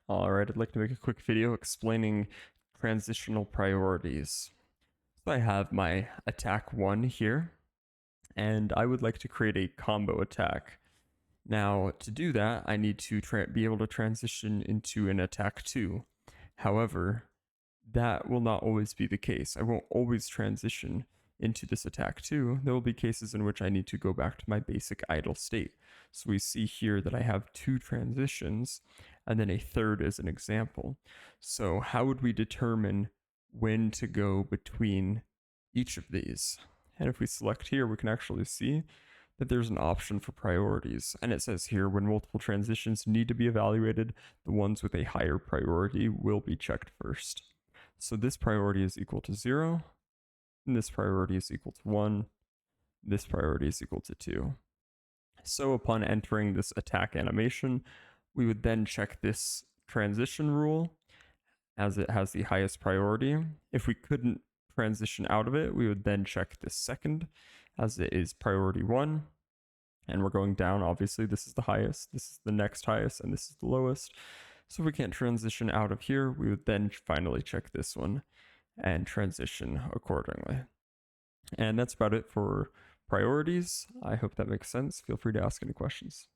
Alright, I'd like to make a quick video explaining transitional priorities. So I have my attack 1 here, and I would like to create a combo attack. Now, to do that, I need to be able to transition into an attack 2. However, that will not always be the case. I won't always transition into this attack 2. There will be cases in which I need to go back to my basic idle state. So we see here that I have 2 transitions, and then a third as an example. So how would we determine when to go between each of these? And if we select here, we can actually see that there's an option for priorities. And it says here, when multiple transitions need to be evaluated, the ones with a higher priority will be checked first. So this priority is equal to 0, and this priority is equal to 1, this priority is equal to 2. So upon entering this attack animation, we would then check this transition rule as it has the highest priority. If we couldn't transition out of it, we would then check this second as it is priority 1. And we're going down, obviously, this is the highest, this is the next highest, and this is the lowest. So if we can't transition out of here, we would then finally check this one and transition accordingly. And that's about it for priorities. I hope that makes sense. Feel free to ask any questions.